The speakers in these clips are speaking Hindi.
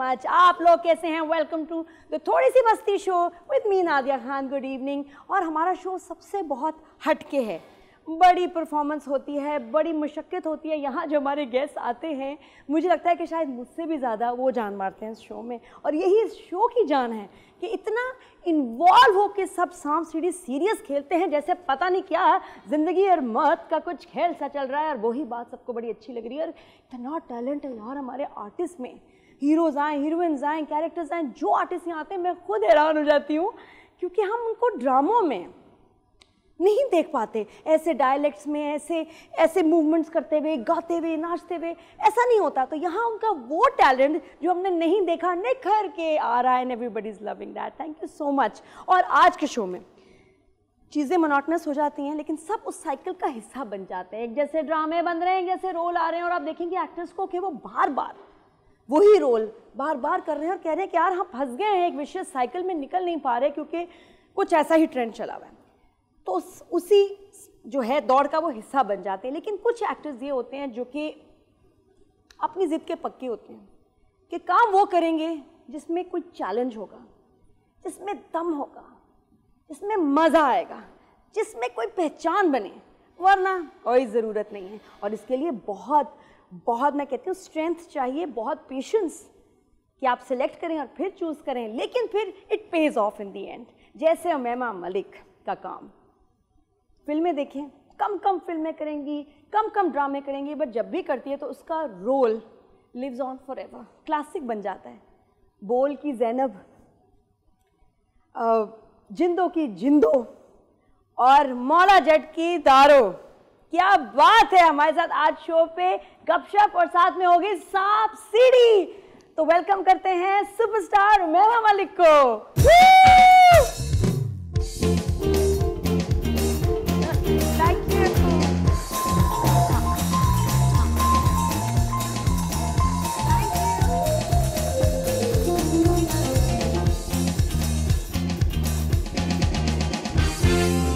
मच। आप लोग कैसे हैं? वेलकम टू द थोड़ी सी मस्ती show with me Nadia Khan. Good evening. और हमारा शो सबसे बहुत हटके है, बड़ी परफॉर्मेंस होती है, बड़ी मुशक्क़त होती है। यहाँ जो हमारे गेस्ट आते हैं, मुझे लगता है कि शायद मुझसे भी ज़्यादा वो जान मारते हैं इस शो में, और यही इस शो की जान है कि इतना इन्वॉल्व हो के सब सांप सीढ़ी सीरियस खेलते हैं जैसे पता नहीं क्या ज़िंदगी और मौत का कुछ खेल सा चल रहा है। और वही बात सबको बड़ी अच्छी लग रही है। और इतना टैलेंट है यार हमारे आर्टिस्ट में, हीरोज़ आएँ, हीरोइंस आएँ, कैरेक्टर्स आएँ, जो आर्टिस्ट यहाँ आते हैं मैं खुद हैरान हो जाती हूँ, क्योंकि हम उनको ड्रामों में नहीं देख पाते, ऐसे डायलेक्ट्स में, ऐसे मूवमेंट्स करते हुए, गाते हुए, नाचते हुए, ऐसा नहीं होता। तो यहाँ उनका वो टैलेंट जो हमने नहीं देखा निखर के आ रहा है, and everybody is loving that. Thank you so much. और आज के शो में चीज़ें मोनोटनस हो जाती हैं, लेकिन सब उस साइकिल का हिस्सा बन जाते हैं। एक जैसे ड्रामे बन रहे हैं, एक जैसे रोल आ रहे हैं, और आप देखेंगे एक्टर्स को कि वो बार बार वही रोल बार बार कर रहे हैं और कह रहे हैं कि यार हम फंस गए हैं एक विशेष साइकिल में, निकल नहीं पा रहे, क्योंकि कुछ ऐसा ही ट्रेंड चला हुआ है। तो उसी जो है दौड़ का वो हिस्सा बन जाते हैं। लेकिन कुछ एक्टर्स ये होते हैं जो कि अपनी ज़िद के पक्के होते हैं कि काम वो करेंगे जिसमें कोई चैलेंज होगा, जिसमें दम होगा, जिसमें मज़ा आएगा, जिसमें कोई पहचान बने, वरना कोई ज़रूरत नहीं है। और इसके लिए बहुत बहुत मैं कहती हूँ स्ट्रेंथ चाहिए, बहुत पेशेंस कि आप सिलेक्ट करें और फिर चूज़ करें, लेकिन फिर it pays of in the and. जैसे उमैमा मलिक का काम, फिल्में देखें, कम फिल्में करेंगी, कम ड्रामे करेंगी, बट जब भी करती है तो उसका role lives on forever, classic बन जाता है। बोल की ज़ैनब, जिंदो की जिंदो और मौला जट की दारो। क्या बात है, हमारे साथ आज शो पे गपशप और साथ में होगी सांप सीढ़ी। तो वेलकम करते हैं सुपरस्टार उमैमा मलिक को।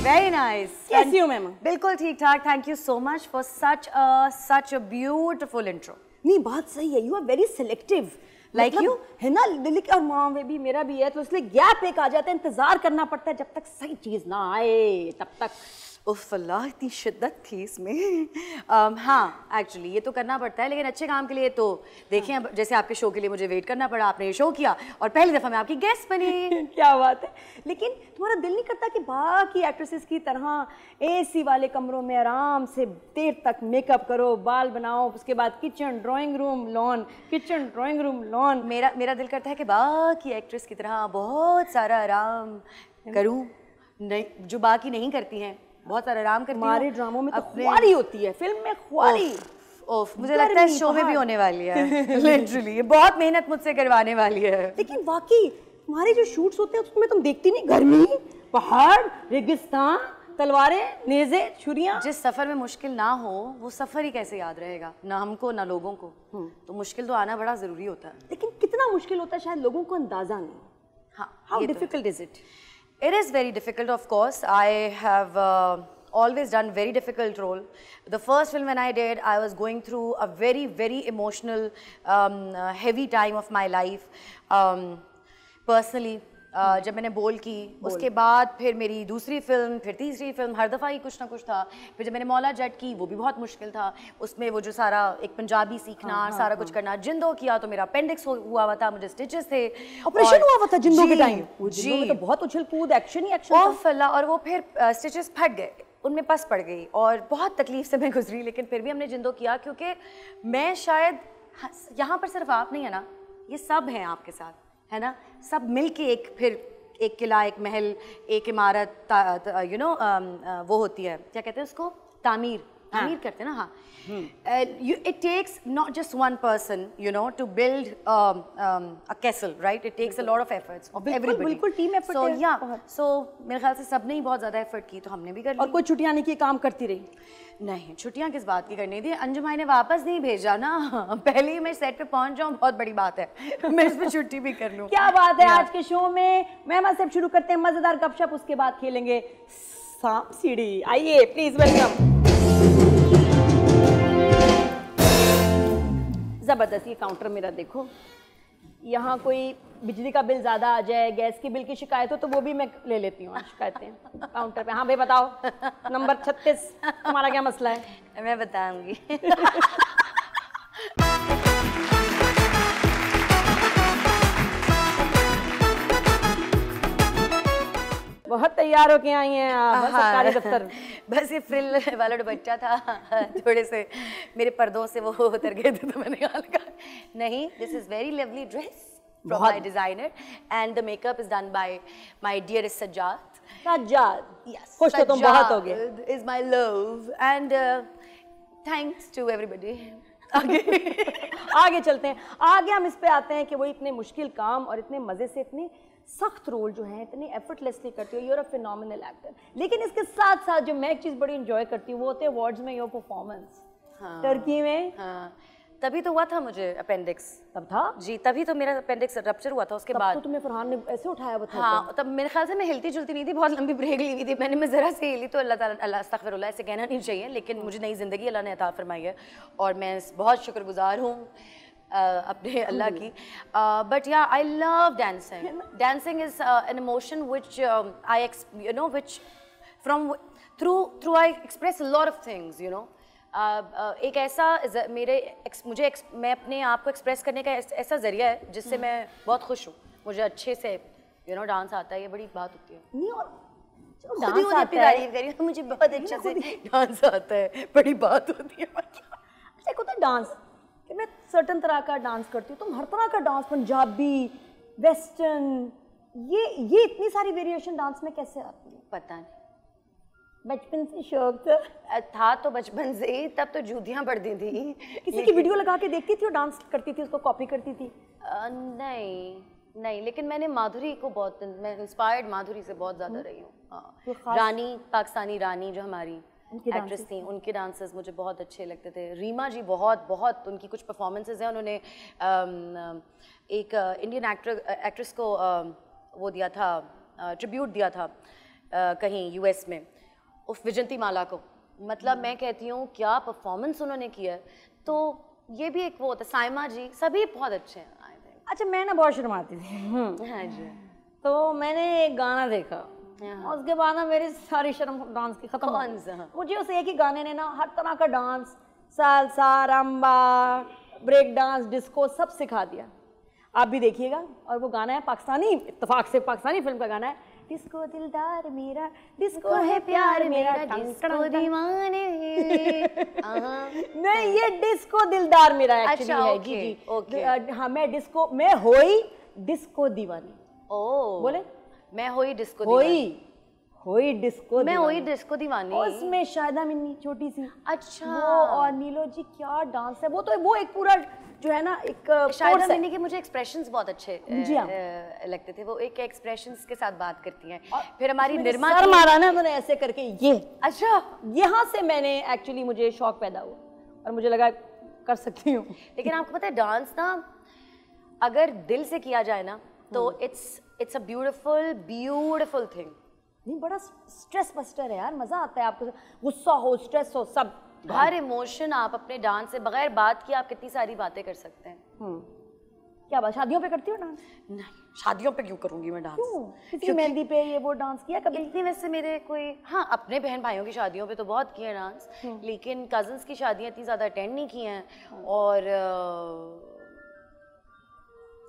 Very nice. कैसी हो मैम? बिल्कुल ठीक ठाक. Thank you so much for such a beautiful intro. नहीं, बात सही है, you are very selective Like you? है ना। लिलिक और माँ भी मेरा भी है, तो इसलिए गैप एक आ जाता है, इंतजार करना पड़ता है जब तक सही चीज ना आए तब तक। उफ अल्लाह, इतनी शिद्दत थी इसमें। हाँ, एक्चुअली ये तो करना पड़ता है, लेकिन अच्छे काम के लिए तो देखें। अब जैसे आपके शो के लिए मुझे वेट करना पड़ा, आपने ये शो किया और पहली दफ़ा मैं आपकी गेस्ट बनी। क्या बात है। लेकिन तुम्हारा दिल नहीं करता कि बाकी एक्ट्रेसेस की तरह एसी वाले कमरों में आराम से देर तक मेकअप करो, बाल बनाओ, उसके बाद kitchen drawing room lawn, kitchen drawing room lawn. मेरा दिल करता है कि बाकी एक्ट्रेस की तरह बहुत सारा आराम करूँ, नहीं जो बाकी नहीं करती हैं, बहुत सारा आराम करती हूँ। हमारे ड्रामों में तो ख्वारी होती है, फिल्म में ख्वारी। ओफ, मुझे लगता है शो में भी होने वाली है। लिटरली ये बहुत मेहनत मुझसे करवाने वाली है। लेकिन वाकई हमारे जो शूट्स होते हैं उसमें तुम देखती नहीं, गर्मी, पहाड़, रेगिस्तान, तलवारें, नेज़े, छुरियां। जिस सफर में मुश्किल ना हो वो सफर ही कैसे याद रहेगा, ना हमको ना लोगों को। तो मुश्किल तो आना बड़ा जरूरी होता है। लेकिन कितना मुश्किल होता है शायद लोगों को अंदाजा नहीं। हाँ, how difficult is it? It is very difficult, of course. I have always done very difficult role. The first film when I did, I was going through a very emotional, heavy time of my life. Personally, जब मैंने बोल की, उसके बाद फिर मेरी दूसरी फिल्म, फिर तीसरी फिल्म, हर दफ़ा ही कुछ ना कुछ था। फिर जब मैंने मौला जट की, वो भी बहुत मुश्किल था। उसमें वो जो सारा एक पंजाबी सीखना, सारा कुछ करना। जिंदो किया तो मेरा अपेंडिक्स हुआ हुआ था, मुझे स्टिचेस थे, ऑपरेशन हुआ हुआ था जिंदो के टाइम। जिंदो में तो बहुत उछल कूद, एक्शन ही एक्शन था। और वो फिर स्टिचेस फट गए, उनमें पस पड़ गई और बहुत तकलीफ से मैं गुजरी, लेकिन फिर भी हमने जिंदो किया, क्योंकि मैं शायद यहाँ पर सिर्फ आप नहीं है ना, ये सब हैं आपके साथ, है ना। सब मिलके एक किला, एक महल, एक इमारत, वो होती है, क्या कहते हैं उसको, तामीर करते हैं ना। हाँ, it takes not just one person, to build a castle, right? It takes a lot of efforts of everybody. बिल्कुल टीम एफर्ट है। So yeah, so मेरे ख्याल से सबने ही बहुत ज़्यादा एफर्ट की, तो हमने भी कर लिया। और कोई छुट्टियाँ नहीं की, काम करती रही? नहीं, छुट्टियाँ किस बात की करनी थी, अंजुम भाई ने वापस नहीं भेजा ना। पहले ही मैं सेट पे पहुंच जाऊँ बहुत बड़ी बात है, मैं इस पे छुट्टी भी कर लूँ। क्या बात है। आज के शो में मेहमान से शुरू करते हैं मजेदार गपशप, उसके बाद खेलेंगे सांप सीढ़ी। आइए प्लीज वेलकम। जबरदस्त, ये काउंटर मेरा देखो, यहाँ कोई बिजली का बिल ज़्यादा आ जाए, गैस की बिल की शिकायत हो तो वो भी मैं ले लेती हूँ शिकायतें काउंटर पे। हाँ भाई बताओ, नंबर 36 तुम्हारा क्या मसला है? मैं बताऊंगी। बहुत तैयार होके आई हैं आप सरकारी दफ्तर। बस ये फ्रिल वाला दुपट्टा था, थोड़े से मेरे पर्दों से वो उतर गए थे तो मैंने कहा नहीं, this is very lovely dress from my designer and the makeup is done by my dearest Sajjad. Sajjad, Yes, खुश तो तुम बहुत हो गए। Sajjad is my love and thanks to everybody. आगे चलते हैं, आगे हम इस पे आते हैं कि वो इतने मुश्किल काम और इतने मजे से इतने सख्त रोल जो हैं इतने एफर्टलेसली करती हो, यूर अ फिनोमिनल एक्टर। लेकिन इसके साथ साथ जो मैं एक चीज़ बड़ी इंजॉय करती हूँ वो होते हैं अवार्ड्स में योर परफॉर्मेंस। टर्की में तभी तो हुआ था मुझे अपेंडिक्स। तब था जी, तभी तो मेरा अपेंडिक्स रप्चर हुआ था उसके बाद। तो तुम्हें फरहान ने ऐसे उठाया हुआ था? हाँ, तब मेरे ख्याल से मैं हिलती जुलती नहीं थी, बहुत लंबी ब्रेक ली हुई थी मैंने। मैं ज़रा से हिली तो अल्लाह ताला, अल्लाह अस्तगफिरुल्लाह, ऐसे कहना नहीं चाहिए, लेकिन मुझे नई ज़िंदगी अल्लाह ने अता फरमाई है और मैं बहुत शुक्रगुजार हूँ अपने अल्लाह की। बट या I love dancing. Dancing is an emotion which I you know which from through I express a lot of things, you know. एक ऐसा मैं अपने आप को एक्सप्रेस करने का ऐसा जरिया है जिससे मैं बहुत खुश हूँ। मुझे अच्छे से यू नो डांस आता है, ये बड़ी बात होती है। नहीं, और डांस आता है, तारीफ करिए, मुझे बहुत अच्छे से डांस आता है, बड़ी बात होती है। अच्छा, एक होता है डांस कि मैं सर्टन तरह का डांस करती हूँ, तुम हर तरह का डांस, पंजाबी, वेस्टर्न, ये इतनी सारी वेरिएशन डांस में कैसे आती है? पता नहीं, बचपन से शौक था तो बचपन से ही, तब तो जूतियाँ पड़ती थी। किसी की वीडियो लगा के देखती थी और डांस करती थी, उसको कॉपी करती थी? नहीं, लेकिन मैंने माधुरी को बहुत, मैं इंस्पायर्ड माधुरी से बहुत ज़्यादा रही हूँ। रानी, पाकिस्तानी रानी जो हमारी एक्ट्रेस थी, उनके डांसेस मुझे बहुत अच्छे लगते थे। रीमा जी बहुत उनकी कुछ परफॉर्मेंसेस हैं, उन्होंने एक इंडियन एक्ट्रेस को वो दिया था, ट्रिब्यूट दिया था कहीं यूएस में, उफ विजंती माला को। मतलब मैं कहती हूँ क्या परफॉर्मेंस उन्होंने किया है। तो ये भी एक वो होता है, साइमा जी, सभी बहुत अच्छे हैं। अच्छा, मैं ना बहुत शर्माती थी। हाँ जी। तो मैंने एक गाना देखा और उसके बाद ना मेरी सारी शर्म डांस की खत्म हो गई। मुझे उस एक ही गाने ने ना हर तरह का dance, salsa, rumba, break dance, disco सब सिखा दिया। आप भी देखिएगा। और वो गाना है पाकिस्तानी, इत्तेफाक से पाकिस्तानी फिल्म का गाना है, डिस्को दिलदार मेरा, डिस्को है प्यार मेरा, डिस्को दीवाने। नहीं, ये डिस्को दिलदार मेरा एक्चुअली है। जी। हाँ, मैं डिस्को, मैं होई डिस्को दीवानी। ओ, बोले मैं होई डिस्को दीवानी। होई डिस्को, मैं होई डिस्को दीवानी। उसमें शायदा मिन्नी छोटी सी, अच्छा, वो और नीलो जी, क्या डांस है वो। तो वो एक पूरा जो है ना, एक शायदा मिन्नी के मुझे एक्सप्रेशंस बहुत अच्छे लगते थे। वो एक एक्सप्रेशंस के साथ बात करती हैं। फिर हमारी निर्मा सर मारा ना उन्होंने ऐसे करके, ये अच्छा, यहाँ से मैंने एक्चुअली मुझे शौक पैदा हुआ और मुझे लगा कर सकती हूँ। लेकिन आपको पता है डांस ना अगर दिल से किया जाए ना तो इट्स अ ब्यूटीफुल थिंग। नहीं, बड़ा स्ट्रेस बस्टर है यार, मजा आता है। आपको गुस्सा हो, स्ट्रेस हो, सब हर इमोशन आप अपने डांस से, बगैर बात किए आप कितनी सारी बातें कर सकते हैं। क्या बात, शादियों पे करती हो डांस? नहीं, शादियों पे क्यों करूंगी मैं डांस? क्यों? किसी मेहंदी पे ये वो डांस किया कभी? इतनी वैसे मेरे कोई, हाँ, अपने बहन भाइयों की शादियों पे तो बहुत किए डांस, लेकिन कजन्स की शादियाँ इतनी ज़्यादा अटेंड नहीं की हैं। और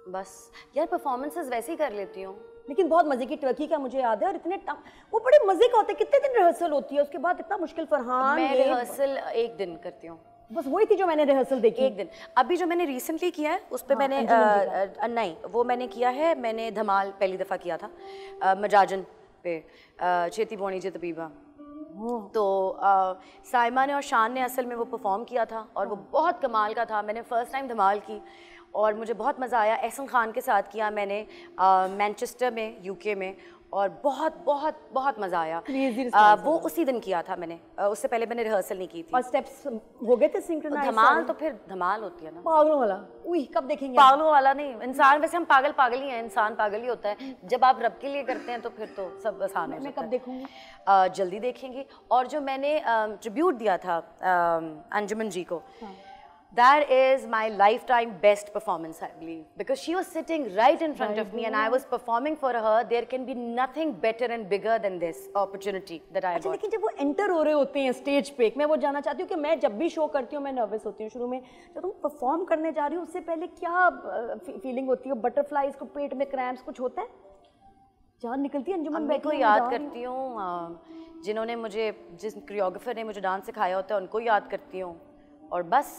बस यार परफॉर्मेंसेस वैसे ही कर लेती हूँ। लेकिन बहुत मजे की टर्की का मुझे याद है, और इतने वो बड़े मजे का होता है। कितने दिन रिहर्सल होती है उसके बाद? इतना मुश्किल फरहान? मैं रिहर्सल एक दिन करती हूँ, बस वही थी जो मैंने रिहर्सल देखी, एक दिन। अभी जो मैंने रिसेंटली किया है उस पर मैंने नहीं, वो मैंने किया है, मैंने धमाल पहली दफ़ा किया था मजाजन पे, चेती बोनी जे तबीबा। तो साइमा ने और शान ने असल में वो परफॉर्म किया था और वो बहुत कमाल का था। मैंने फ़र्स्ट टाइम धमाल की और मुझे बहुत मज़ा आया। एहसन खान के साथ किया मैंने मैनचेस्टर में, यूके में, और बहुत मज़ा आया। वो उसी दिन किया था मैंने, उससे पहले मैंने रिहर्सल नहीं की थी। और स्टेप्स हो गए थे सिंक्रोनाइज? धमाल तो फिर धमाल होती है ना, पागलों वाला। उई, कब देखेंगे? पागलों वाला नहीं, इंसान, वैसे हम पागल ही हैं, इंसान पागल ही होता है। जब आप रब के लिए करते हैं तो फिर तो सब आसान हो जाता है। मैं कब देखूंगी? जल्दी देखेंगी। और जो मैंने ट्रिब्यूट दिया था अंजुमन जी को, That is my lifetime best performance, I believe, because she was sitting right in front of me and I was performing for her. There can be nothing better and bigger than this opportunity that I got. लेकिन जब वो एंटर हो रहे होते हैं स्टेज पे, मैं वो जानना चाहती हूँ कि मैं जब भी शो करती हूँ मैं नर्वस होती हूँ शुरू में, जब तुम परफॉर्म करने जा रही हो उससे पहले क्या फीलिंग होती है? बटरफ्लाइज को, पेट में क्रैम्प्स, कुछ होता है? जान निकलती है? अंजुमन मैं को याद करती हूँ जिन्होंने मुझे, जिस कोरियोग्राफर ने मुझे डांस सिखाया होता है उनको याद करती हूँ और बस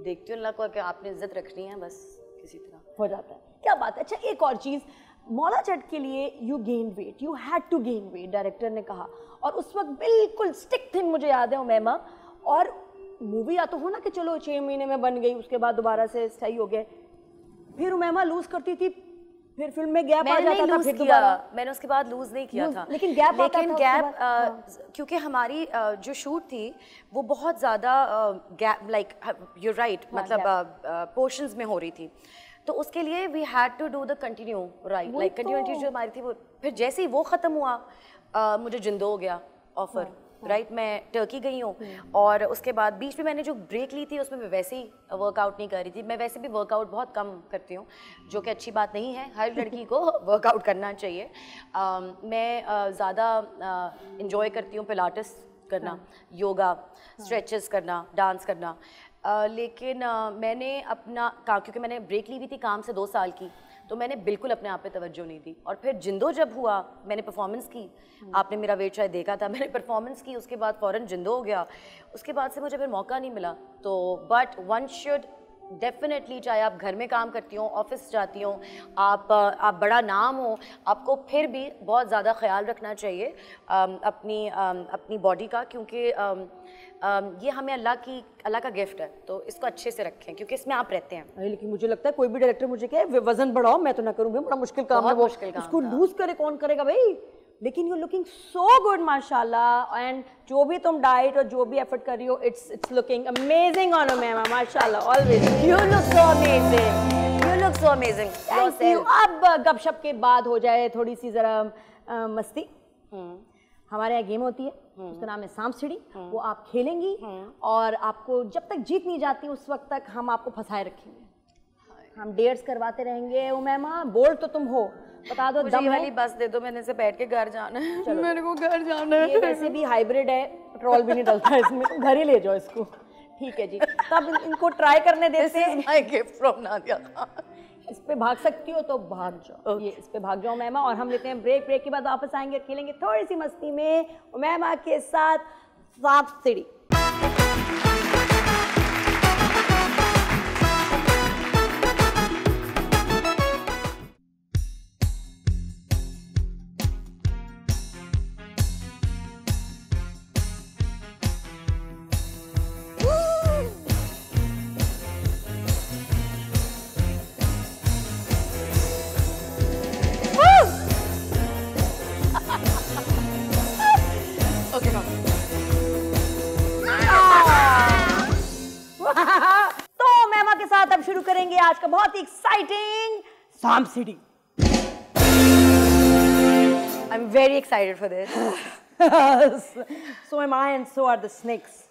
देखती हूँ अल्लाह को कि आपने इज्जत रखनी है, बस किसी तरह हो जाता है। क्या बात है। अच्छा, एक और चीज़, मौला चट के लिए you gain weight, you had to gain weight, director ने कहा, और उस वक्त बिल्कुल स्टिक थिंग मुझे याद है उमैमा, और मूवी या तो हो ना कि चलो 6 महीने में बन गई, उसके बाद दोबारा से सही हो गए, फिर उमैमा लूज करती थी, फिर फिल्म में गैप आ जाता था, फिर दोबारा मैंने उसके बाद लूज नहीं किया था, लेकिन गैप क्योंकि हमारी जो शूट थी वो बहुत ज़्यादा गैप, लाइक यू राइट, मतलब पोर्शंस में हो रही थी, तो उसके लिए we had to do the continue, right, like continuity जो हमारी थी वो, फिर जैसे ही वो ख़त्म हुआ मुझे जिंदो हो गया ऑफर, राइट, मैं टर्की गई हूँ और उसके बाद बीच में मैंने जो ब्रेक ली थी उसमें मैं वैसे ही वर्कआउट नहीं कर रही थी। मैं वैसे भी वर्कआउट बहुत कम करती हूँ, जो कि अच्छी बात नहीं है, हर लड़की को वर्कआउट करना चाहिए। मैं ज़्यादा इंजॉय करती हूँ पिलाटेस करना, योगा, स्ट्रेचेस करना, डांस करना, लेकिन मैंने अपना क्योंकि मैंने ब्रेक ली हुई थी काम से 2 साल की, तो मैंने बिल्कुल अपने आप पे तवज्जो नहीं दी, और फिर जिंदो जब हुआ मैंने परफॉर्मेंस की, आपने मेरा वेट शायद देखा था, मैंने परफॉर्मेंस की, उसके बाद फ़ौरन जिंदो हो गया, उसके बाद से मुझे फिर मौका नहीं मिला। तो बट वन शुड डेफिनेटली, चाहे आप घर में काम करती हो, ऑफिस जाती हो, आप बड़ा नाम हो, आपको फिर भी बहुत ज़्यादा ख्याल रखना चाहिए अपनी बॉडी का, क्योंकि ये हमें अल्लाह का गिफ्ट है, तो इसको अच्छे से रखें क्योंकि इसमें आप रहते हैं। लेकिन मुझे लगता है कोई भी डायरेक्टर मुझे कहे वजन बढ़ाओ, मैं तो ना करूँ, बड़ा मुश्किल काम है वो, उसको लूज करे कौन करेगा भाई। लेकिन यू लुकिंग सो गुड माशाल्लाह, एंड जो भी तुम डाइट और जो भी एफर्ट कर रही हो, it's looking amazing on ma'am, माशाल्लाह, always you look so amazing, you look so amazing. Thank you. अब गपशप के बाद हो जाए थोड़ी सी जरा मस्ती। हमारे यहाँ गेम होती है, उसका नाम है सांप सीढ़ी, वो आप खेलेंगी और आपको जब तक जीत नहीं जाती उस वक्त तक हम आपको फंसाए रखेंगे, हम डेयर्स करवाते रहेंगे। उमैमा, बोल्ड तो तुम हो, बता दो दम वाली बस दे दो, मैंने से बैठ के घर जाना है, चलो मेरे को घर जाना है। ये वैसे भी हाइब्रिड है, पेट्रोल भी नहीं डलता है इसमें, तुम घर ही ले जाओ इसको, ठीक है जी। तब इनको ट्राई करने देते हैं। My gift from Nadia Khan. इस पे भाग सकती हो तो भाग जाओ, ये इस पे भाग जाओ उमैमा, और हम लेते हैं ब्रेक, ब्रेक के बाद वापस आएंगे, खेलेंगे थोड़ी सी मस्ती में उमैमा के साथ सांप सीढ़ी। तो मैमा के साथ अब शुरू करेंगे आज का बहुत ही एक्साइटिंग सांप सीढ़ी। I am very excited for this. So am I, and so are the snakes.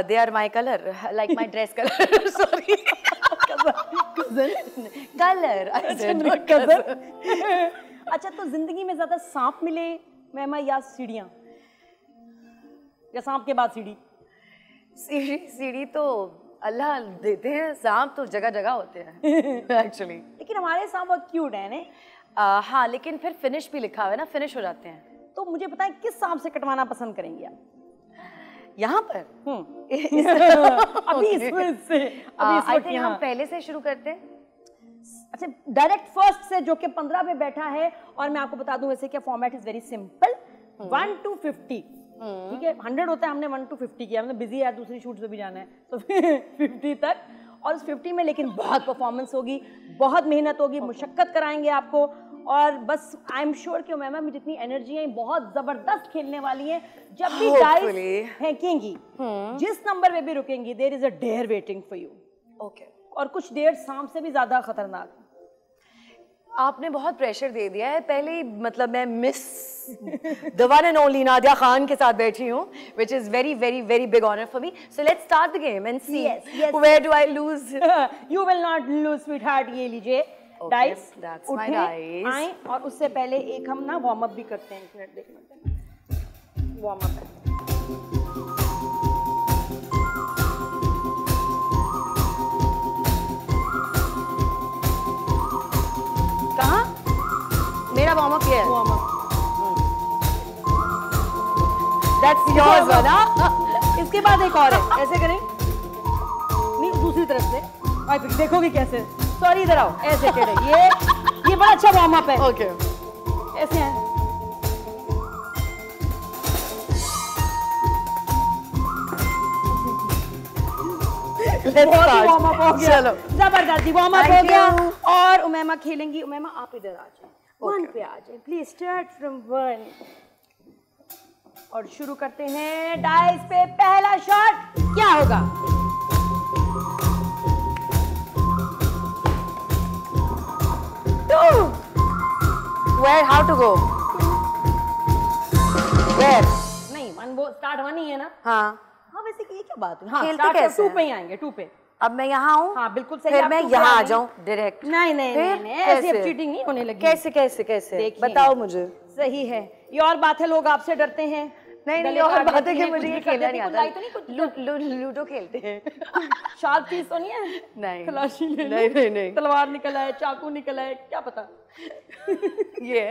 They are my color, like my dress color. Sorry. Color. अच्छा, तो जिंदगी में ज्यादा सांप मिले मैमा या सीढ़ियाँ, या सांप के बाद सीढ़ी? सीढ़ी तो अल्लाह देते हैं, सांप तो जगह जगह होते हैं एक्चुअली। लेकिन हमारे सांप बहुत क्यूट है ने? हाँ, लेकिन फिर फिनिश भी लिखा हुआ है ना, फिनिश हो जाते हैं। तो मुझे पता है किस सांप से कटवाना पसंद करेंगी आप? यहाँ पर अभी इससे आई थिंक हम पहले से शुरू करते हैं। अच्छा, डायरेक्ट फर्स्ट से, जो कि 15 पे बैठा है, और मैं आपको बता दूं वैसे क्या format is very simple, 1 to 50, ठीक है, 100 होता है, हमने 1 to 50 किया, हमने बिजी है, दूसरी शूट पे भी जाना है, तो 50 तक, और उस 50 में लेकिन बहुत परफॉर्मेंस होगी, बहुत मेहनत होगी, मुशक्कत कराएंगे आपको, और बस आई एम श्योर कि मैम में जितनी एनर्जी है बहुत जबरदस्त खेलने वाली है। जब भी डाइस फेंकेंगी, जिस नंबर पे भी रुकेंगी, there is a dare waiting for you. Okay. और कुछ डेयर सांप से भी ज्यादा खतरनाक। आपने बहुत प्रेशर दे दिया है पहले ही, मतलब मैं miss the one and only Nadia Khan के साथ बैठी हूँ, which is very very very big honor for me. So let's start the game and see where do I lose. You will not lose, sweetheart. ये लीजिए डाइस, that's my dice. आए और उससे पहले एक हम ना वार्म अप भी करते हैं। एक मिनट देखना, वार्म अप है। कहाँ? मेरा वार्म अप ये है। Warm up. That's yours, ना? इसके बाद एक और है, ऐसे करें, नहीं दूसरी तरफ से, और फिर देखोगे कैसे। सॉरी इधर आओ, ऐसे टेढ़े, ये बड़ा अच्छा वार्म अप है। ओके, ऐसे हैं। वार्म अप हो गया, चलो जबरदस्ती वार्म अप हो गया। और उमैमा खेलेंगी। उमैमा आप इधर आ जाए, 1 पे आ जाए प्लीज, स्टार्ट फ्रॉम 1 और शुरू करते हैं। डाइस पे पहला शॉट क्या होगा? Where? How to go? Where? नहीं, वो स्टार्ट 1 ही है ना। हाँ, वैसे कि ये क्या बात है। हाँ, खेलते कैसे 2 पे ही आएंगे, 2 पे। अब मैं यहाँ हूँ। हाँ बिल्कुल सही। फिर मैं यहाँ आ जाऊँ डायरेक्ट? नहीं, ऐसे अब चीटिंग नहीं होने लगी। कैसे बताओ मुझे। सही है, ये और बात है, लोग आपसे डरते हैं। नहीं, और बात है कि मुझे ये खेलना नहीं आता। लूडो खेलते हैं। शार्प चीज तो नहीं है? नहीं, खलाशी ले लो। नहीं, तलवार निकल आए, चाकू निकल आए, क्या पता। ये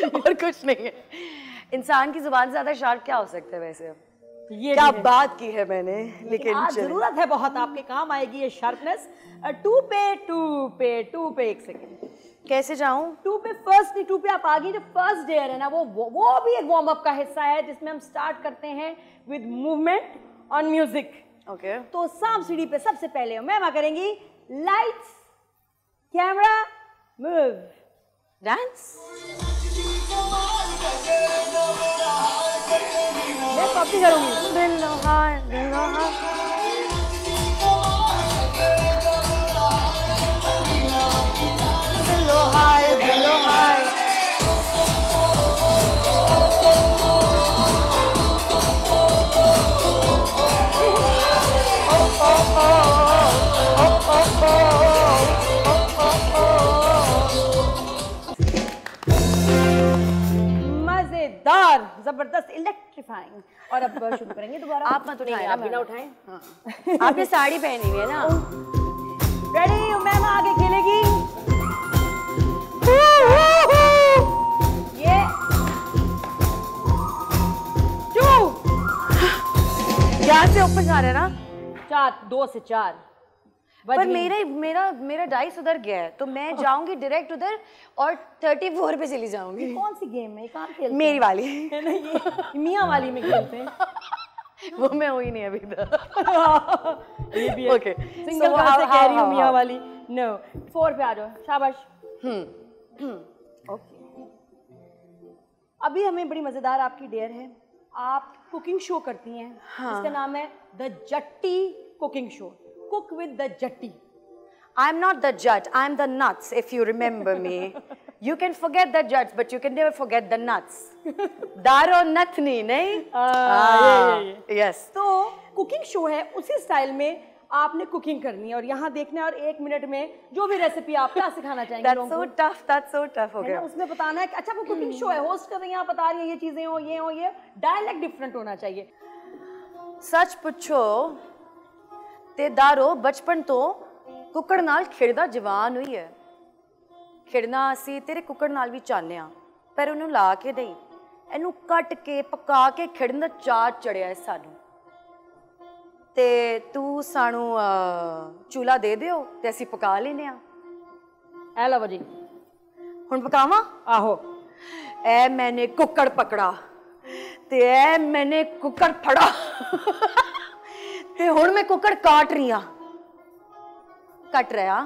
और कुछ नहीं है। इंसान की जुबान से ज्यादा शार्प क्या हो सकता है वैसे? ये क्या बात की है मैंने, लेकिन आज जरूरत है, बहुत आपके काम आएगी ये शार्पनेस। 2 पे 1 सेकेंड। कैसे जाऊं? 2 पे फर्स्ट नहीं, 2 पे आप आगे। जो फर्स्ट डेयर है ना, वो भी एक वार्म अप का हिस्सा है, जिसमें हम स्टार्ट करते हैं with movement on music. Okay, तो सांप सीढ़ी पे सबसे पहले मैं करेंगी लाइट्स कैमरा मूव डांस। मैं कॉपी करूंगी। मजेदार, जबरदस्त, इलेक्ट्रीफाइंग। और अब शुरू करेंगे दोबारा। आप मत उठाएं, आप बिना उठाएं। हाँ। आपने साड़ी पहनी हुई है ना? रेडी? मैम आगे खेलेगी। ये 2 यहाँ से ऊपर जा रहे हैं ना? 4, 2 से 4। पर मेरा डाइस उधर गया है, तो मैं जाऊंगी डायरेक्ट उधर और 34 पे चली जाऊंगी। कौन सी गेम है? कहाँ खेलते हैं? मेरी वाली। नहीं, मियाँ वाली में खेलते हैं। वो मैं हुई नहीं अभी तक। ये भी ओके, सिंगल कार्ड से कह रही हूँ मियाँ वाली। नो, 4 पे आ जाओ, शाबाश। ओके, अभी हमें बड़ी मजेदार आपकी डेयर है। आप कुकिंग शो करती हैं। हाँ। इसका नाम है the Jatti cooking show. Cook with the Jatti. I'm not the judge. I'm the nuts. If you remember me, you can forget the judge, but you can never forget the nuts. Daro nathni, नहीं? Yes. तो कुकिंग शो है, उसी स्टाइल में आपने कुकिंग करनी है और यहाँ देखना है, और 1 मिनट में जो भी रेसिपी आप क्या सिखाना चाहेंगे? That's so tough. That's so tough. Okay. उसमें बताना है कि अच्छा वो कुकिंग शो है, होस्ट कर रही हैं, आप बता रही हैं ये चीजें हो, ये डायलेक्ट डिफरेंट होना चाहिए। सच पुछो ते दारो बचपन तो कुकड़ नाल खिड़दा जवान हुई है। खिड़ना असी तेरे कुकड़ नाल भी चाहते हैं, पर उन्होंने ला के नहीं, इनू कट के पका के खिड़न दा चाऽ चढ़िया है सानू। ते तू सानू चूल्हा दे दियो ते असी पका लेने आ। ए लो जी, हुण पकावां? आहो। ए मैंने कुकड़ पकड़ा ते ए मैंने कुकड़ फड़ा ते हुण मैं कुकड़ काट रही हाँ। कट रहा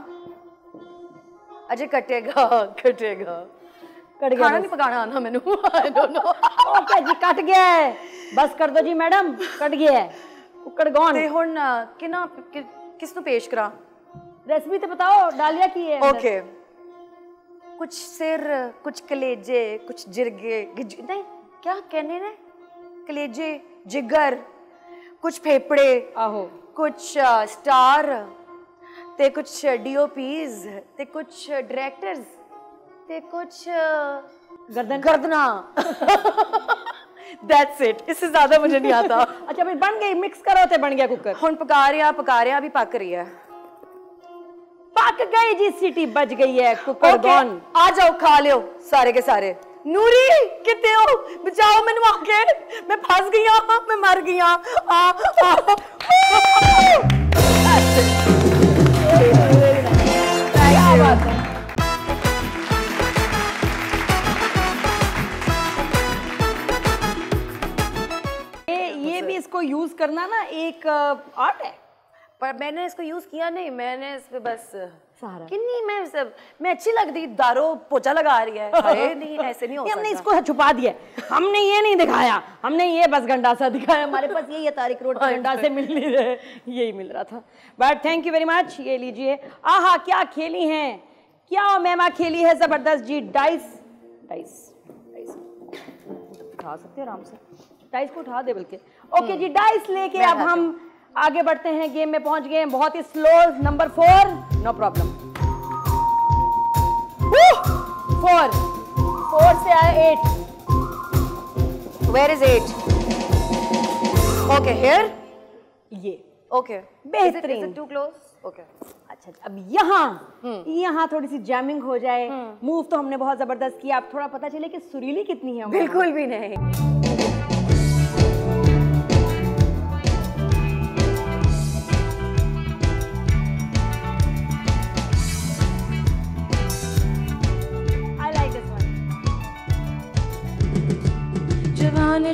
अजे कटेगा कट गया। खाना नहीं पकाना आना मैनू। I don't know. ओके जी, कट गया है, बस कर दो जी मैडम, कट गया है, कुकड़ गॉन। ते हुण किस नु पेश करा? रेसिपी तो बताओ, डालिया की है। ओके, कुछ सिर, कुछ कलेजे, कुछ जिरगे, नहीं क्या कहने ने, कलेजे, जिगर, कुछ फेफड़े, आहो, कुछ स्टार, ते कुछ डीओपीज, ते कुछ डायरेक्टर्स, ते कुछ गर्दना। That's it. इससे ज्यादा मुझे नहीं आता। अच्छा फिर बन गई, मिक्स करो ते बन गया कुकर। हुन पका रहे अभी पक रही है। पक गई जी, सीटी बज गई है, कुकर गॉन। आ जाओ खा लियो सारे के सारे। नूरी कितने हो, बचाओ मैनू आके, मैं फंस गई हूं, मैं मर गई हूं। क्या बात है। ये भी इसको यूज करना ना एक आर्ट है, पर मैंने इसको यूज किया नहीं, मैंने इस पे बस सहारा किन्नी मैं अच्छी लगती, दारो पोछा लगा रही है। अरे नहीं ऐसे नहीं हो सकता। हमने इसको छुपा दिया, हमने ये नहीं दिखाया, हमने ये बस गंडासा दिखाया। हमारे पास यही है, तारिक रोड पर गंडासे मिल नहीं रहे, यही मिल रहा था। But thank you very much. ये लीजिए। आहा क्या खेली हैं, क्या मैमा खेली है जबरदस्त जी। डाइस उठा सकते हो आराम से, डाइस को उठा दे बल्कि। ओके जी, डाइस लेके अब हम आगे बढ़ते हैं, गेम में पहुंच गए हैं। बहुत ही स्लो। Number 4, no problem. 4 से आया 8। Where is 8? Okay, here? ये Okay. बेहतरीन। Is it too close? Okay. अच्छा, अब यहाँ थोड़ी सी जैमिंग हो जाए। मूव तो हमने बहुत जबरदस्त किया, अब थोड़ा पता चले कि सुरीली कितनी है। बिल्कुल भी नहीं।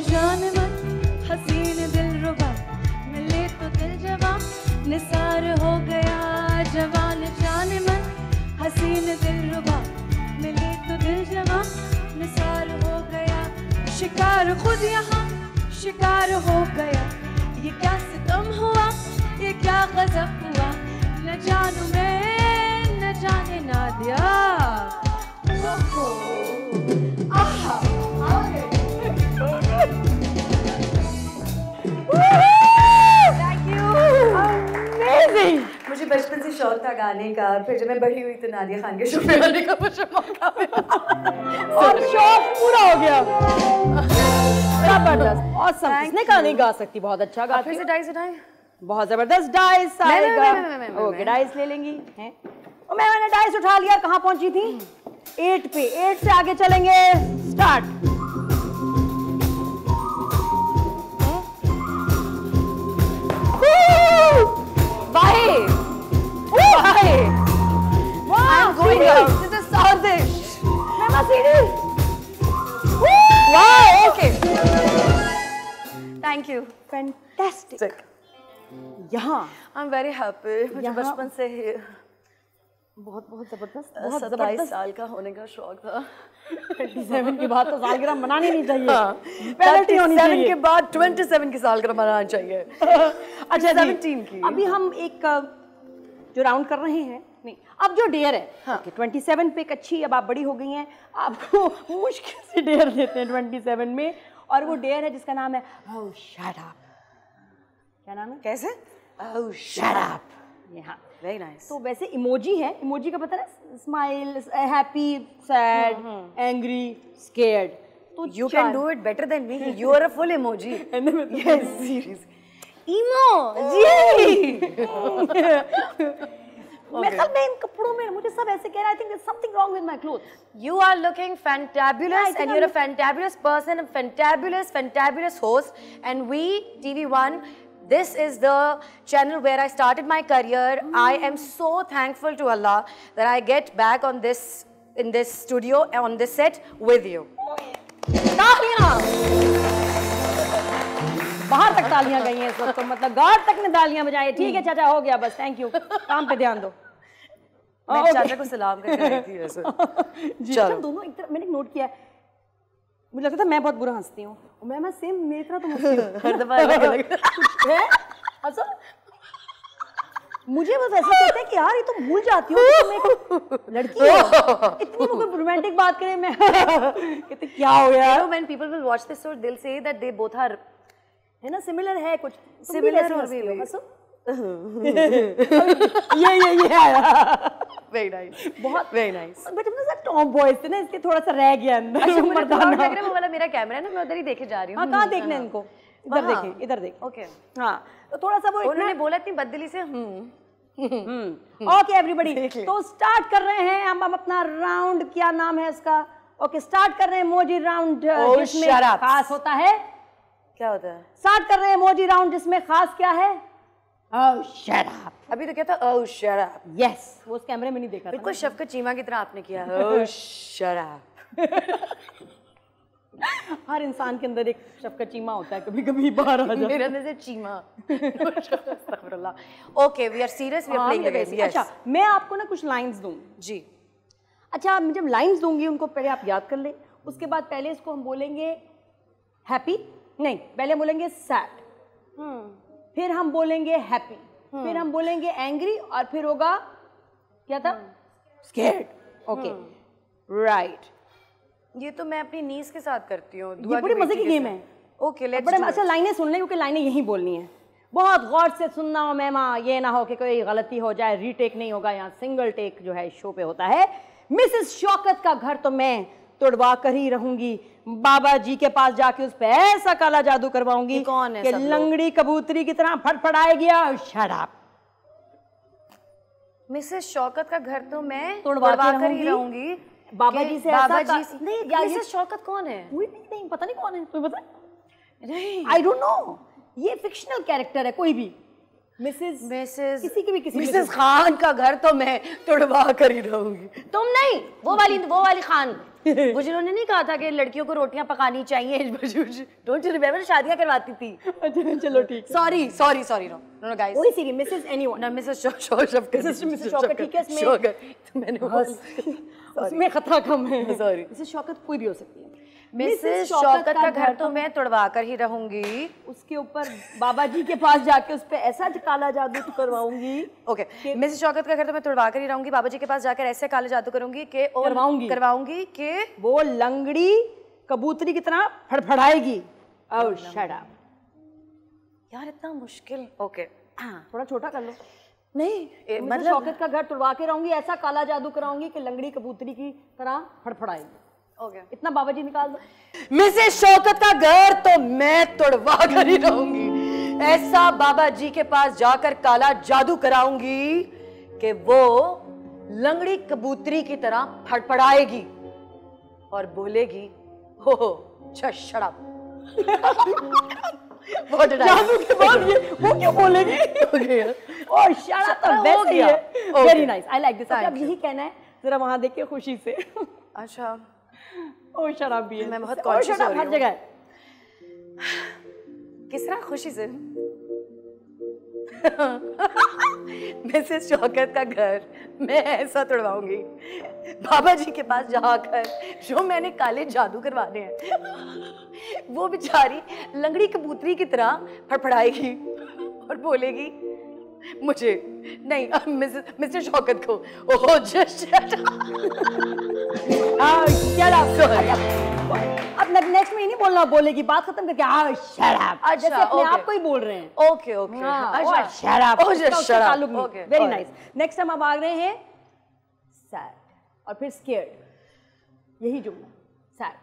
जान मन हसीन दिल रुबा, मिले तो दिल जवां निसार हो गया। जवान जान मन हसीन दिल रुबा, मिले तो दिल जवां निसार हो गया। शिकार खुद यहाँ शिकार हो गया, ये क्या सितम हुआ, ये क्या गजब हुआ। न जानू मैं न जाने नादिया। आहा मुझे बचपन से शौक था गाने का, फिर जब मैं बड़ी हुई तो नादिया खान के शो पे आने का मुझे मौका मिला और शौक पूरा हो गया। जबरदस्त, ऑसम। किसने कहा नहीं गा सकती, बहुत अच्छा गाती। फिर से डाइस उठाएं। बहुत जबरदस्त डाइस आएगा। ओके, डाइस ले लेंगी हैं। और मैंने डाइस उठा लिया। कहाँ पहुंची थी? 8 पे। 8 से आगे चलेंगे। Start. I'm going out. This is South-ish. Wow, okay. Thank you. Fantastic. यहाँ I'm very happy. मुझे बचपन से ही बहुत जबरदस्त, 27 साल का होने का शौक था। 27 के बाद तो सालगिरह मनानी नहीं चाहिए, पेनल्टी होनी चाहिए। 27 के बाद 27 की सालगिरह मनाना चाहिए। अच्छा 17 की। अभी हम एक जो राउंड कर रहे हैं, नहीं अब जो डेयर है, हाँ। 27 पे एक अच्छी, अब आप बड़ी हो गई हैं, आपको मुश्किल से डेयर देते हैं 27 में, और वो डेयर है जिसका नाम है Oh shut up। क्या नाम है? कैसे? Oh shut up। यहाँ वेरी नाइस। तो वैसे इमोजी है, इमोजी का पता है, smile, happy, sad, angry, scared. तो You can do it better than me. You are a full emoji. Yes, seriously. Emo जी। मैं सब इन कपड़ों में, मुझे सब ऐसे कह रहा है। I think there's something wrong with my clothes. You are looking fantabulous, and you're a fantabulous person, a fantabulous host. And we, TV1, this is the channel where I started my career. I am so thankful to Allah that I get back on this, in this studio, on this set with you. तालियां, बाहर तक तालियां गई हैं इस वक्त, तो मतलब गार्ड तक ने तालियां बजाई। ठीक है चाचा, हो गया बस, थैंक यू, काम पे ध्यान दो। मैं चाचा को सलाम करके आई थी वैसे। चलो दोनों एक तरह, मैंने नोट किया है, मुझे लगता था मैं बहुत बुरा हंसती हूँ, मैं सेम मेरी तरह तो हंसती हूँ हर दफा। है अच्छा मुझे बस ऐसा कहते हैं कि यार ये तो भूल जाती हूँ कि तुम एक लड़की हो। इतनी वो रोमांटिक बात करे मैं कहते क्या हो गया। When people will watch this show, they'll say that they both are है ना, सिमिलर है कुछ, सिमिलर और भी ये आया। वेरी नाइस, बहुत वेरी नाइस। बट अपने साथ टॉम बॉयज थे ना, इसके थोड़ा सा रह गया अंदर। अच्छा मुझे लग रहा है वो वाला मेरा कैमरा है ना, मैं उधर ही देखे जा रही हूँ। हाँ कहाँ देखना है इनको, इधर देखें, इधर देखें। ओके हाँ तो थोड़ा सा वो उन्होंने बोला इतनी बददिली से ओके एवरीबॉडी, तो स्टार्ट कर रहे हैं हम अपना राउंड। क्या नाम है इसका? ओके स्टार्ट कर रहे हैं इमोजी राउंड, जिसमें खास होता है। क्या होता है? स्टार्ट कर रहे हैं इमोजी राउंड जिसमें खास क्या है? Oh, shut up. अभी तो क्या था? Oh, shut up. Yes, वो उस कैमरे में नहीं देखा था। बिल्कुल शफकत चीमा की तरह आपने किया। Oh, shut up. हर इंसान के अंदर एक शफकत चीमा होता है, कभी कभी बाहर आ जाता है। मेरे अंदर से Cheema. Okay, we are serious. We are playing the game. Yes. अच्छा, मैं आपको ना कुछ लाइंस दूंगी। जी। अच्छा, मैं जब लाइंस दूंगी उनको पहले आप याद कर लें, उसके बाद पहले इसको हम बोलेंगे हैप्पी, नहीं पहले बोलेंगे सैड, फिर हम बोलेंगे हैप्पी, फिर हम बोलेंगे एंग्री, और फिर होगा क्या था? स्कैर्ड। Okay right. ये तो मैं अपनी नीस के साथ करती हूँ। ये बड़ी मजे की गेम है। ओके लेट्स बड़े अच्छा लाइनें सुन लें, क्योंकि लाइनें यही बोलनी है। बहुत गौर से सुनना हो मेमा, ये ना हो कि कोई गलती हो जाए, रीटेक नहीं होगा, यहाँ सिंगल टेक जो है शो पे होता है। मिसेस शौकत का घर तो मैं तोड़वा कर ही रहूंगी, बाबा जी के पास जाके उस पे ऐसा काला जादू करवाऊंगी कि लंगड़ी कबूतरी की तरह फड़फड़ाएगी। Shut up. मिसेस शौकत का घर तो मैं तोड़वा कर ही रहूंगी, बाबा जी से बाबा ऐसा जी से। नहीं मिसेस शौकत कौन है? कोई नहीं पता, नहीं कौन है, कोई पता नहीं। आई डोंट नो, ये फिक्शनल कैरेक्टर है कोई भी। मिसेस किसी की भी किसी मिसेस खान का घर तो मैं तोड़वा कर ही रहूंगी। तुम नहीं, वो वाली खान, वो जिन्होंने नहीं कहा था कि लड़कियों को रोटियां पकानी चाहिए। Don't you remember? शादियां करवाती थी। अच्छा चलो ठीक है। सॉरी नो गाइस, कोई सीरी मिसेस एनीवन ना मिसेस शौकत, मिसेस शौकत ठीक है। इसमें शौकत तो मैंने उसमें खतरा कम है। सॉरी, मिसेस शौकत कोई भी हो सकती है। मिसेस शौकत का घर तो मैं तोड़वा कर ही रहूंगी, उसके ऊपर बाबा जी के पास जाके उस पे ऐसा काला जादू करवाऊंगी। ओके मिसेस शौकत का घर तो मैं तोड़वा कर ही रहूंगी, बाबा जी के पास जाकर ऐसे काला जादू करूंगी कि करवाऊंगी कि वो लंगड़ी कबूतरी की तरह फड़फड़ाएगी। ओह शट अप यार, इतना मुश्किल। ओके थोड़ा छोटा कर लो। नहीं मतलब शौकत का घर तोड़वा के रहूंगी, ऐसा काला जादू कराऊंगी कि लंगड़ी कबूतरी की तरह फड़फड़ाएगी। ओके इतना बाबा जी निकाल दो। मिसेस शौकत का घर तो मैं तोड़वा कर ही रहूंगी, ऐसा बाबा जी के पास जाकर काला जादू कराऊंगी कि वो लंगड़ी कबूतरी की तरह फड़फड़ाएगी और बोलेगी हो शट अप। जादू के बाद ये वो क्यों बोलेगी? ओह शट अप, बेस्ट है। Very nice, I like this. अब यही कहना है, जरा वहां देखिए खुशी से। अच्छा ओह शराब भी है, मैं बहुत कॉन्शियस हो रही हूं हर जगह। किस तरह खुशी से? मिसेस शौकत का घर मैं ऐसा तोड़वाऊंगी, बाबा जी के पास जाकर जो मैंने काले जादू करवाने हैं वो बेचारी लंगड़ी कबूतरी की तरह फड़फड़ाएगी और बोलेगी मुझे नहीं, मिस्टर शौकत को। ओह जस्ट अब नेक्स्ट में ही नहीं बोलना, बोलेगी बात खत्म करके शट अप, जैसे अपने आप को ही बोल रहे हैं। ओके अच्छा शट अप, ओह just shut up. Very nice. Next हम अब आ रहे हैं सैड और फिर स्केयर्ड, यही जुमला सैड।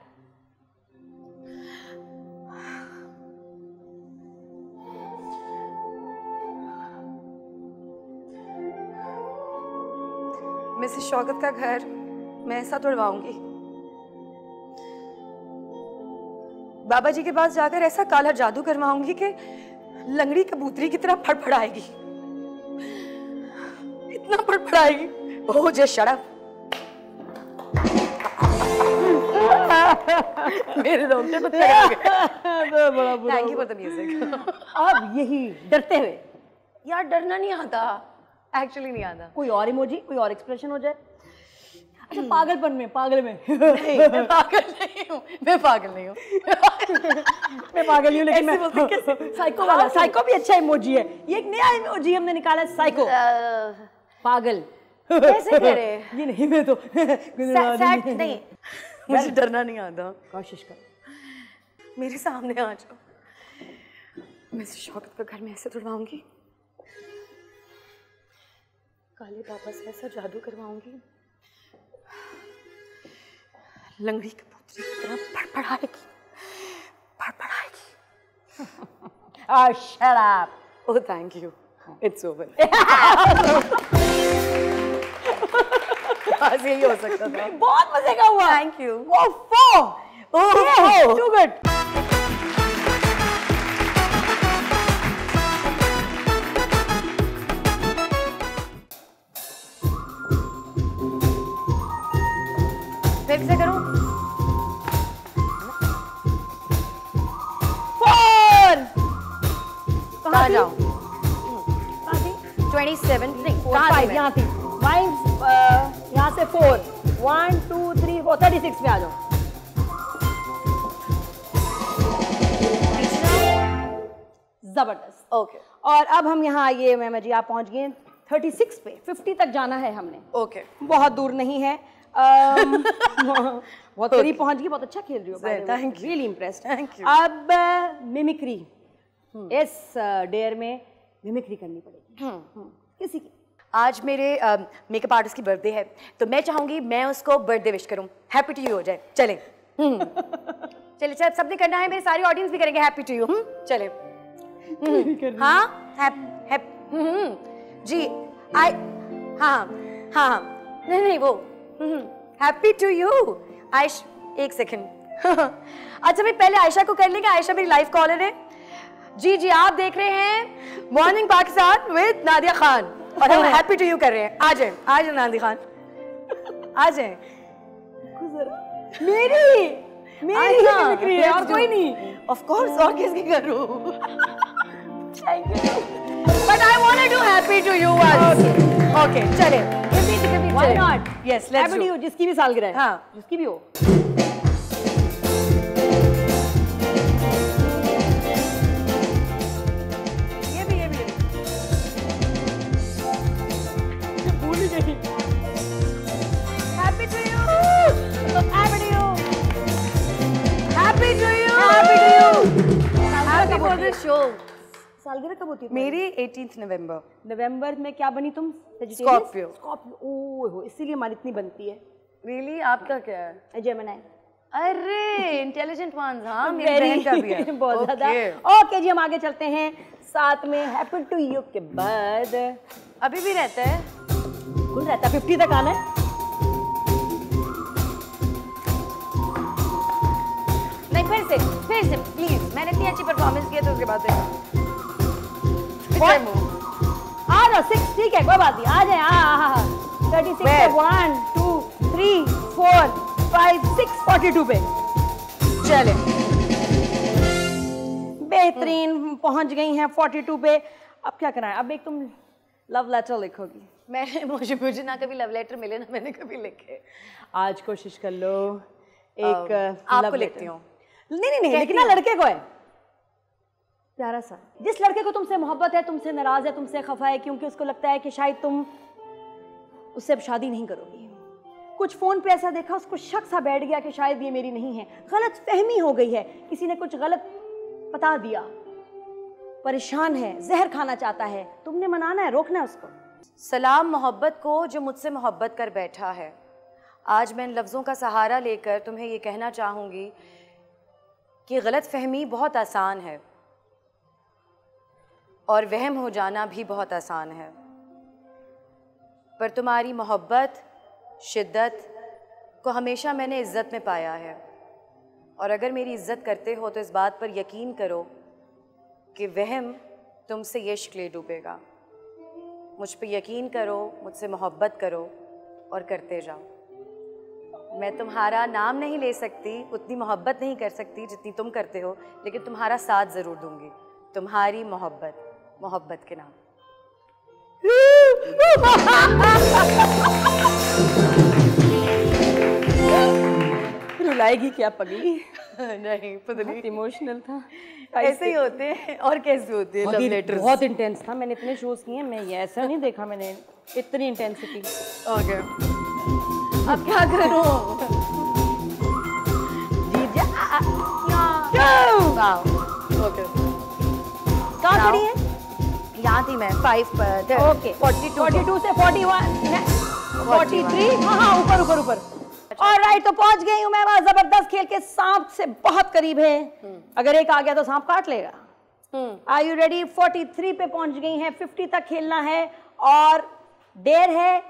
मिसेस शौकत का घर मैं ऐसा तोड़वाऊंगी, बाबा जी के पास जाकर ऐसा काला जादू करवाऊंगी कि लंगड़ी कबूतरी की तरह फड़फड़ाएगी, इतना फड़फड़ाएगी। Oh just shut up. मेरे रोंगटे पे खड़े हो गए। Thank you for the music. अब यही डरते हुए, यार डरना नहीं आता, एक्चुअली नहीं आता। कोई और इमोजी, कोई और एक्सप्रेशन हो जाए। पागलपन में, पागल में। नहीं, मैं पागल नहीं हूँ, मैं पागल नहीं हूँ। मैं पागल हूँ लेकिन मैं साइको वाला, साइको भी अच्छा इमोजी है। ये एक नया इमोजी हमने निकाला है, साइको। पागल कैसे कह रहे हैं? ये नहीं, मैं तो सैड नहीं, मुझे डरना नहीं आता। कोशिश कर, मेरे सामने आ जाओ, मैं शौकत का घर में ऐसे तुड़वाऊंगी, काले पापा से ऐसा जादू करवाऊंगी, लंगड़ी के पुत्री की तरह फड़फड़ाएगी, फड़फड़ाएगी। Shut up. Oh thank you, it's over. बस यही हो सकता था। बहुत मजे का हुआ। Thank you. Too good. फिर से करूं? 4। कहाँ जाऊं? 27 नहीं, 5 यहाँ थी। यहाँ से 4 1 2 3 4 36 पे आ जाओ। जबरदस्त। ओके और अब हम यहाँ आइए मैम जी, आप पहुँच गए 36 पे। 50 तक जाना है हमने। ओके बहुत दूर नहीं है। बहुत करीब पहुँच गई। बहुत अच्छा खेल रही हो। Thank you. Really impressed. Thank you. अब मिमिक्री, इस डेयर में मिमिक्री करनी पड़ेगी किसी की। आज मेरे मेकअप आर्टिस्ट की बर्थडे है, तो मैं चाहूंगी मैं उसको बर्थडे विश करूं, हैप्पी टू यू हो जाए। चले चले चल, सबने करना है, मेरे सारी ऑडियंस भी करेंगे हैप्पी टू यू। चले हाँ जी आई हाँ नहीं वो हैप्पी टू यू। आयश एक सेकंड। अच्छा मैं पहले आयशा को कर लेंगे, आयशा मेरी लाइव कॉलर है। जी आप देख रहे हैं मॉर्निंग पाकिस्तान विद नादिया खान और हम हैप्पी टू यू कर रहे हैं। आ जाए नादिया खान, आ जाए। मेरी मिमिक्री है और कोई नहीं। ऑफ कोर्स, और किसकी करूं? Thank you, but I want to do happy to you once. Okay चले, why not? Yes let's happy to you, जिसकी भी सालगिरह है। हाँ जिसकी भी हो। सालगिरह कब होती है मेरी 18 नवंबर में। क्या बनी तुम? स्कॉर्पियो। ओह, इसीलिए हमारी इतनी बनती है। रियली? आपका क्या है? जेमिनी। अरे इंटेलिजेंट वंस। हाँ मेरी बहन का भी है। बहुत ज्यादा। ओके जी, हम आगे चलते हैं। साथ में हैप्पी टू यू के बाद अभी भी रहता है, कुल रहता है। 50 तक आना है। नहीं फिर से प्लीज, मैंने इतनी अच्छी परफॉर्मेंस की है तो उसके बाद आ जाओ 6, ठीक है कोई बात नहीं, आ जाए। 36 पे 1 2 3 4 5 6 42 पे चले। बेहतरीन, पहुंच गई हैं 42 पे। अब क्या करना है? अब एक तुम लव लेटर लिखोगी। मैंने मुझे ना कभी लव लेटर मिले ना मैंने कभी लिखे। आज कोशिश कर लो एक आपको लिखती हूँ। नहीं लिखना लड़के को है, प्यारा सा। जिस लड़के को तुमसे मोहब्बत है, तुमसे नाराज है, तुमसे खफा है, क्योंकि उसको लगता है कि शायद तुम उससे अब शादी नहीं करोगी। कुछ फोन पे ऐसा देखा, उसको शक सा बैठ गया कि शायद ये मेरी नहीं है। गलत फहमी हो गई है, किसी ने कुछ गलत बता दिया, परेशान है, जहर खाना चाहता है। तुमने मनाना है, रोकना है उसको। सलाम मोहब्बत को जो मुझसे मोहब्बत कर बैठा है। आज मैं इन लफ्ज़ों का सहारा लेकर तुम्हें ये कहना चाहूँगी कि गलत फहमी बहुत आसान है और वहम हो जाना भी बहुत आसान है, पर तुम्हारी मोहब्बत, शिद्दत को हमेशा मैंने इज़्ज़त में पाया है। और अगर मेरी इज़्ज़त करते हो तो इस बात पर यकीन करो कि वहम तुमसे ये इश्क ले डूबेगा। मुझ पे यकीन करो, मुझसे मोहब्बत करो और करते जाओ। मैं तुम्हारा नाम नहीं ले सकती, उतनी मोहब्बत नहीं कर सकती जितनी तुम करते हो, लेकिन तुम्हारा साथ ज़रूर दूंगी। तुम्हारी मोहब्बत, मोहब्बत के नाम। रुलाएगी क्या पगली? नहीं पता नहीं, इमोशनल था। ऐसे ही होते हैं और कैसे होते हैं लव लेटर्स। बहुत इंटेंस था, मैंने इतने शोज किए हैं, मैं ये ऐसा नहीं देखा मैंने, इतनी इंटेंसिटी। ओके अब क्या करूं? जीत जा। ओके कहाँ खड़ी है? यहाँ थी मैं 5 पर। ओके 42 से 41 43। हाँ ऊपर ऊपर ऊपर। ऑलराइट, तो पहुंच गई हूँ मैं वहां। जबरदस्त खेल के सांप से बहुत करीब है। अगर एक आ गया तो सांप काट लेगा। Are you ready? 43 पे पहुंच गई हैं, 50 तक खेलना है और देर है।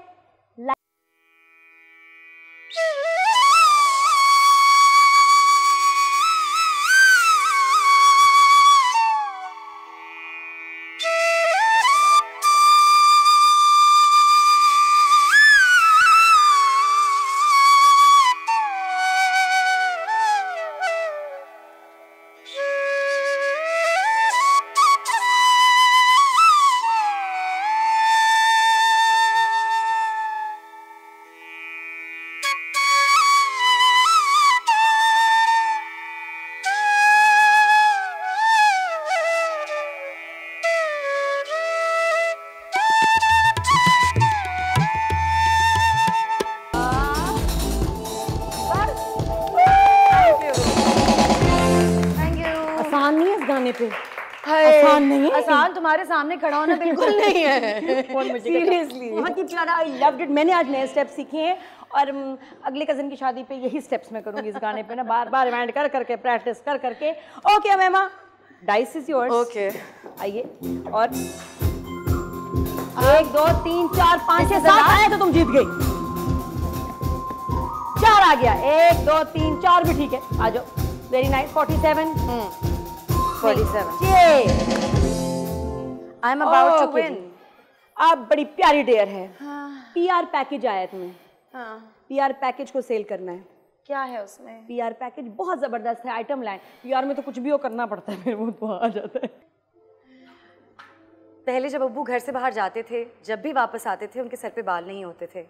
आसान नहीं है। आसान तुम्हारे सामने खड़ा होना बिल्कुल नहीं है। सीरियसली बहुत ही प्यारा, आई लव्ड इट। मैंने आज नए स्टेप्स सीखे हैं और अगले कजन की शादी पे यही स्टेप्स मैं करूंगी इस गाने पे ना, बार बार रिमाइंड कर करके, प्रैक्टिस कर करके। ओके मैमा, डाइस इज योर्स। ओके आइए, और 1 2 3 4 5 6 7 आए तो तुम जीत गई। 4 आ गया, 1 2 3 4 भी ठीक है, आ जाओ। Very nice. 47 I am about to win. अब बड़ी प्यारी डेयर है। पीआर पैकेज आया है तुम्हें। पीआर पैकेज को सेल करना है। क्या है उसमें? पीआर पैकेज बहुत जबरदस्त है। आइटम लाइन पीआर में तो कुछ भी हो करना पड़ता है, फिर वो तो आ जाता है। पहले जब अब्बू घर से बाहर जाते थे, जब भी वापस आते थे उनके सर पे बाल नहीं होते थे,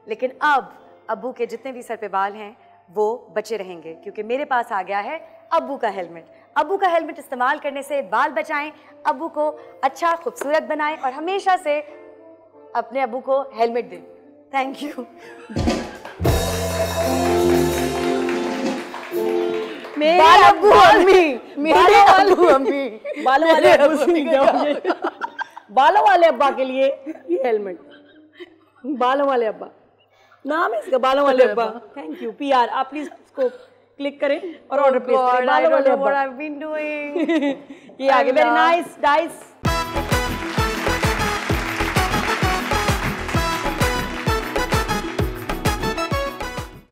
लेकिन अब अब्बू के जितने भी सर पे बाल हैं वो बचे रहेंगे, क्योंकि मेरे पास आ गया है अब्बू का हेलमेट। अब्बू का हेलमेट इस्तेमाल करने से बाल बचाएं, अब्बू को अच्छा खूबसूरत बनाएं और हमेशा से अपने अब्बू को हेलमेट दें। Thank you. मेरे अब्बू अम्मी, मेरे अब्बू अम्मी, बालों वाले अब्बू बालों वाले अब्बा के लिए ये हेलमेट। बालों वाले अब्बा नाम है इसका, बालों वाले अब्बा। Thank you. पीआर आप प्लीज इसको क्लिक करें और ऑर्डर प्लेस करें। बालों वाले अब्बा। What I've been doing। ये आगे। Very nice. डाइस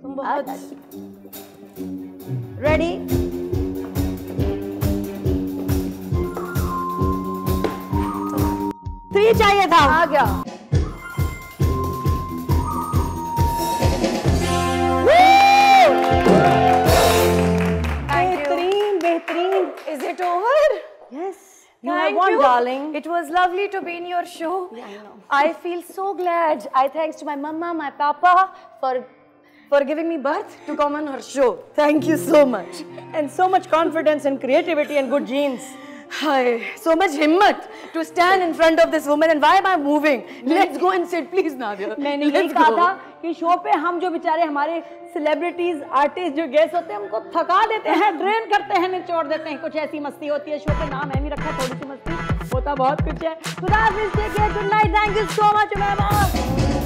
तुम बहुत रेडी। थ्री चाहिए था, आ गया। बेहतरीन बेहतरीन। Is it over? Yes, you have Thank won, you, darling. It was lovely to be in your show. Yeah, I know. I feel so glad. I thanks to my mama, my papa for giving me birth to come on her show. Thank you so much. And so much confidence and creativity and good genes. Hi, so much himmat to stand in front of this woman. And why am I moving? Let's go and sit, please, Nadia. मैंने यही कहा था कि शो पे हम जो बेचारे हमारे सेलिब्रिटीज आर्टिस्ट जो गेस्ट होते हैं उनको थका देते हैं, ड्रेन करते हैं, निचोड़ देते हैं। कुछ ऐसी मस्ती होती है शो पे, नाम है भी रखा, थोड़ी सी मस्ती होता बहुत कुछ है। खुदा हाफिज़, take care, good night, thank you so much ma'am.